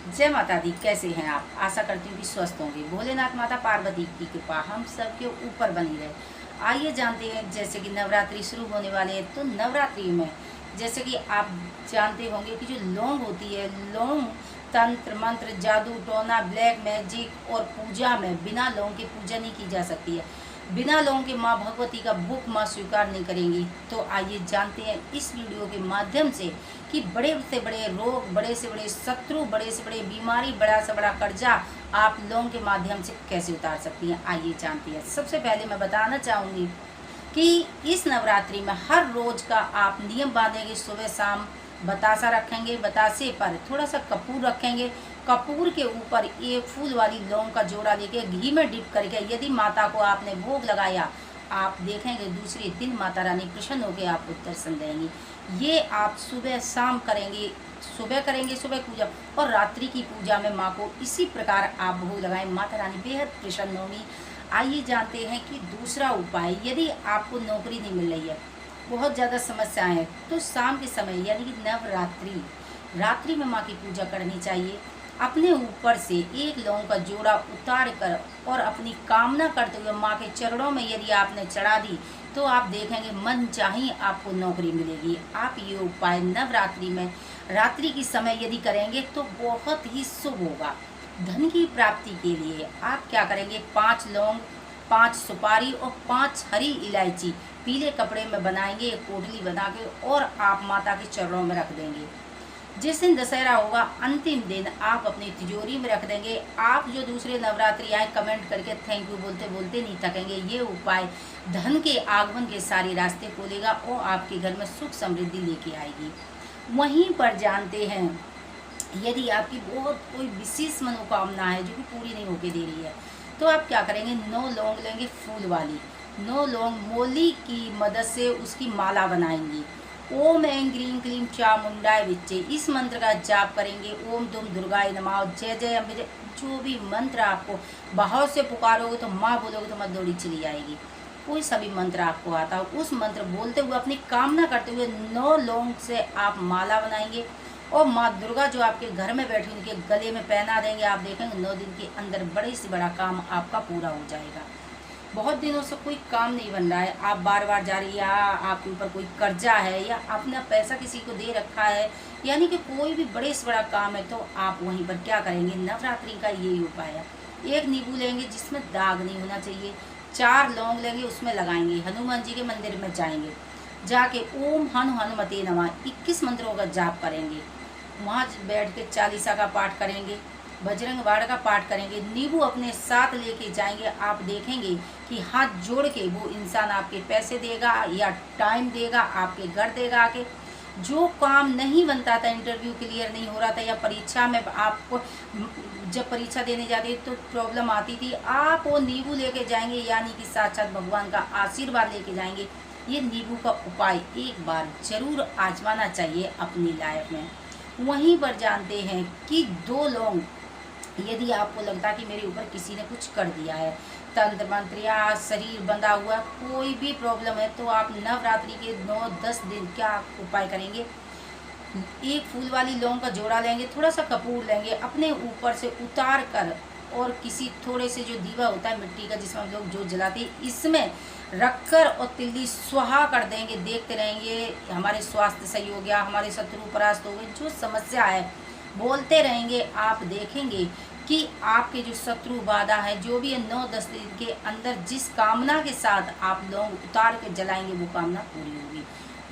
जय माता दी। कैसे हैं आप? आशा करती हूँ कि स्वस्थ होंगे। भोलेनाथ माता पार्वती की कृपा हम सबके ऊपर बनी रहे। आइए जानते हैं, जैसे कि नवरात्रि शुरू होने वाले हैं, तो नवरात्रि में जैसे कि आप जानते होंगे कि जो लौंग होती है, लौंग तंत्र मंत्र जादू टोना ब्लैक मैजिक और पूजा में बिना लौंग के पूजा नहीं की जा सकती है। बिना लौंग के माँ भगवती का भूख माँ स्वीकार नहीं करेंगी। तो आइए जानते हैं इस वीडियो के माध्यम से कि बड़े से बड़े रोग, बड़े से बड़े शत्रु, बड़े से बड़े बीमारी, बड़ा से बड़ा कर्जा आप लौंग के माध्यम से कैसे उतार सकती हैं। आइए जानते हैं। सबसे पहले मैं बताना चाहूँगी कि इस नवरात्रि में हर रोज का आप नियम बांधेंगे। सुबह शाम बतासा रखेंगे, बतासे पर थोड़ा सा कपूर रखेंगे। कपूर के ऊपर एक फूल वाली लौंग का जोड़ा लेके घी में डिप करके यदि माता को आपने भोग लगाया, आप देखेंगे दूसरे दिन माता रानी प्रसन्न होकर आपको दर्शन देंगी। ये आप सुबह शाम करेंगे। सुबह करेंगे सुबह पूजा, और रात्रि की पूजा में माँ को इसी प्रकार आप भोग लगाएं। माता रानी बेहद प्रसन्न होंगी। आइए जानते हैं कि दूसरा उपाय, यदि आपको नौकरी नहीं मिल रही है, बहुत ज़्यादा समस्याएं हैं, तो शाम के समय यानी कि नवरात्रि रात्रि में माँ की पूजा करनी चाहिए। अपने ऊपर से एक लौंग का जोड़ा उतार कर और अपनी कामना करते हुए माँ के चरणों में यदि आपने चढ़ा दी, तो आप देखेंगे मन चाही आपको नौकरी मिलेगी। आप ये उपाय नवरात्रि में रात्रि की समय यदि करेंगे तो बहुत ही शुभ होगा। धन की प्राप्ति के लिए आप क्या करेंगे, 5 लौंग, 5 सुपारी और 5 हरी इलायची पीले कपड़े में बनाएंगे, एक पोटली बना के, और आप माता के चरणों में रख देंगे। जिस दिन दशहरा होगा अंतिम दिन आप अपनी तिजोरी में रख देंगे। आप जो दूसरे नवरात्रि आए कमेंट करके थैंक यू बोलते बोलते नहीं थकेंगे। ये उपाय धन के आगमन के सारे रास्ते खोलेगा और आपके घर में सुख समृद्धि लेके आएगी। वहीं पर जानते हैं, यदि आपकी बहुत कोई विशेष मनोकामना है जो कि पूरी नहीं होके दे रही है, तो आप क्या करेंगे, 9 लौंग लेंगे फूल वाली, 9 लौंग मोली की मदद से उसकी माला बनाएंगी। ओम ऐं ग्रीं क्लीं चामुंडाय विच्चे, इस मंत्र का जाप करेंगे। ओम दुम दुर्गाय नमः, जय जय अम्बे, जो भी मंत्र आपको भाव से पुकारोगे तो माँ बोलोगे तो मत दौड़ी चली आएगी। कोई सभी मंत्र आपको आता हो, उस मंत्र बोलते हुए अपनी कामना करते हुए 9 लौंग से आप माला बनाएंगे और माँ दुर्गा जो आपके घर में बैठी उनके गले में पहना देंगे। आप देखेंगे 9 दिन के अंदर बड़े से बड़ा काम आपका पूरा हो जाएगा। बहुत दिनों से कोई काम नहीं बन रहा है, आप बार बार जा रही है, या आपके ऊपर कोई कर्जा है, या अपना पैसा किसी को दे रखा है, यानी कि कोई भी बड़े से बड़ा काम है, तो आप वहीं पर क्या करेंगे, नवरात्रि का यही उपाय है। एक नींबू लेंगे जिसमें दाग नहीं होना चाहिए, 4 लौंग लेंगे उसमें लगाएंगे, हनुमान जी के मंदिर में जाएंगे, जाके ओम हनुमते नमः 21 मंत्रों का जाप करेंगे। वहाँ बैठ के चालीसा का पाठ करेंगे, बजरंग बाण का पाठ करेंगे, नींबू अपने साथ लेके जाएंगे। आप देखेंगे कि हाथ जोड़ के वो इंसान आपके पैसे देगा या टाइम देगा, आपके घर देगा आके। जो काम नहीं बनता था, इंटरव्यू क्लियर नहीं हो रहा था, या परीक्षा में आपको जब परीक्षा देने जाते तो प्रॉब्लम आती थी, आप वो नींबू लेके जाएंगे, यानी कि साक्षात भगवान का आशीर्वाद लेके जाएंगे। ये नींबू का उपाय एक बार जरूर आजमाना चाहिए अपनी लाइफ में। वहीं पर जानते हैं कि 2 लौंग, यदि आपको लगता है कि मेरे ऊपर किसी ने कुछ कर दिया है, तंत्र मंत्र या शरीर बंधा हुआ, कोई भी प्रॉब्लम है, तो आप नवरात्रि के 9-10 दिन क्या उपाय करेंगे, एक फूल वाली लौंग का जोड़ा लेंगे, थोड़ा सा कपूर लेंगे, अपने ऊपर से उतार कर और किसी थोड़े से जो दीवा होता है मिट्टी का जिसमें हम लोग जोत जलाते हैं, इसमें रखकर और तिल्ली स्वाहा कर देंगे। देखते रहेंगे, हमारे स्वास्थ्य सही हो गया, हमारे शत्रु परास्त हो गए, जो समस्या है बोलते रहेंगे। आप देखेंगे कि आपके जो शत्रु बाधा है, जो भी 9-10 दिन के अंदर जिस कामना के साथ आप लोग उतार के जलाएंगे, वो कामना पूरी होगी।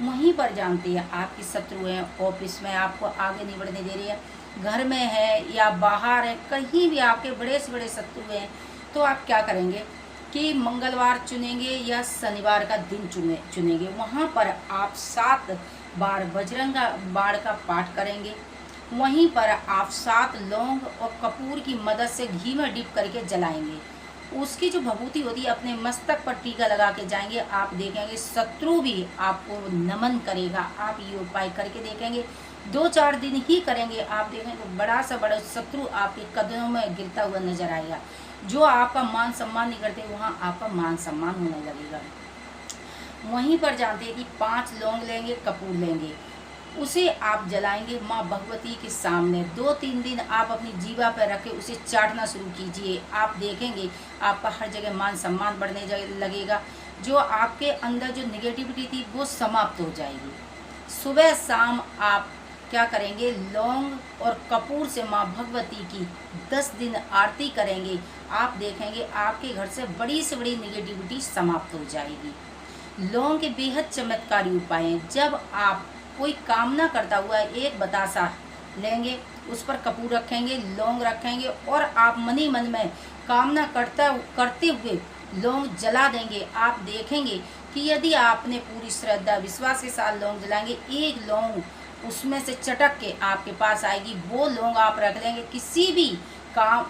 वहीं पर जानते हैं, आपके शत्रु हैं, ऑफिस में आपको आगे नहीं बढ़ने दे रही है, घर में है या बाहर है, कहीं भी आपके बड़े से बड़े शत्रु हैं, तो आप क्या करेंगे कि मंगलवार चुनेंगे या शनिवार का दिन चुनेंगे। वहाँ पर आप 7 बार बजरंग बाण का पाठ करेंगे। वहीं पर आप 7 लौंग और कपूर की मदद से घी में डिप करके जलाएंगे। उसकी जो भभूति होती है अपने मस्तक पर टीका लगा के जाएंगे। आप देखेंगे शत्रु भी आपको नमन करेगा। आप ये उपाय करके देखेंगे, 2-4 दिन ही करेंगे, आप देखेंगे बड़ा सा बड़ा शत्रु आपके कदमों में गिरता हुआ नजर आएगा। जो आपका मान सम्मान नहीं करते, वहाँ आपका मान सम्मान होने लगेगा। वहीं पर जानते हैं कि 5 लौंग लेंगे, कपूर लेंगे, उसे आप जलाएंगे माँ भगवती के सामने। 2-3 दिन आप अपनी जीवा पर रख के उसे चाटना शुरू कीजिए। आप देखेंगे आपका हर जगह मान सम्मान बढ़ने लगेगा। जो आपके अंदर जो निगेटिविटी थी वो समाप्त हो जाएगी। सुबह शाम आप क्या करेंगे, लौंग और कपूर से माँ भगवती की 10 दिन आरती करेंगे। आप देखेंगे आपके घर से बड़ी निगेटिविटी समाप्त हो जाएगी। लौंग के बेहद चमत्कारी उपाय हैं। जब आप कोई कामना करता हुआ एक बतासा लेंगे, उस पर कपूर रखेंगे, लौंग रखेंगे और आप मन ही मन में कामना करते हुए लौंग जला देंगे। आप देखेंगे कि यदि आपने पूरी श्रद्धा विश्वास के साथ लौंग जलाएंगे, एक लौंग उसमें से चटक के आपके पास आएगी। वो लौंग आप रख लेंगे, किसी भी काम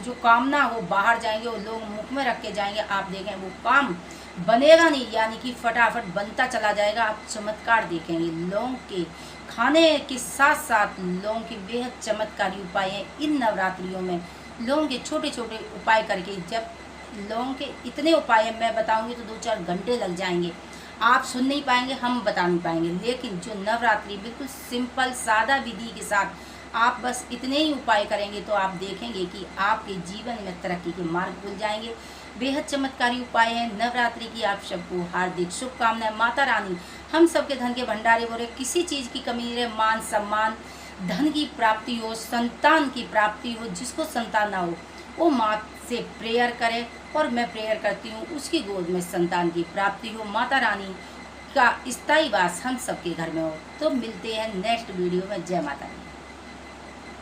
जो कामना हो बाहर जाएंगे, वो लोग मुख में रख के जाएंगे। आप देखें वो काम बनेगा नहीं, यानी कि फटाफट बनता चला जाएगा। आप चमत्कार देखेंगे। लौंग के खाने के साथ साथ लौंग के बेहद चमत्कारी उपाय हैं। इन नवरात्रियों में लौंग के छोटे छोटे उपाय करके, जब लौंग के इतने उपाय मैं बताऊंगी तो 2-4 घंटे लग जाएंगे, आप सुन नहीं पाएंगे, हम बता नहीं पाएंगे। लेकिन जो नवरात्रि बिल्कुल सिंपल सादा विधि के साथ आप बस इतने ही उपाय करेंगे तो आप देखेंगे कि आपके जीवन में तरक्की के मार्ग खुल जाएंगे। बेहद चमत्कारी उपाय है। नवरात्रि की आप सबको हार्दिक शुभकामनाएं। माता रानी हम सबके धन के भंडारे बोले, किसी चीज़ की कमी नहीं रहे। मान सम्मान, धन की प्राप्ति हो, संतान की प्राप्ति हो। जिसको संतान ना हो वो माँ से प्रेयर करे, और मैं प्रेयर करती हूँ उसकी गोद में संतान की प्राप्ति हो। माता रानी का स्थायी वास हम सबके घर में हो। तो मिलते हैं नेक्स्ट वीडियो में। जय माता दी।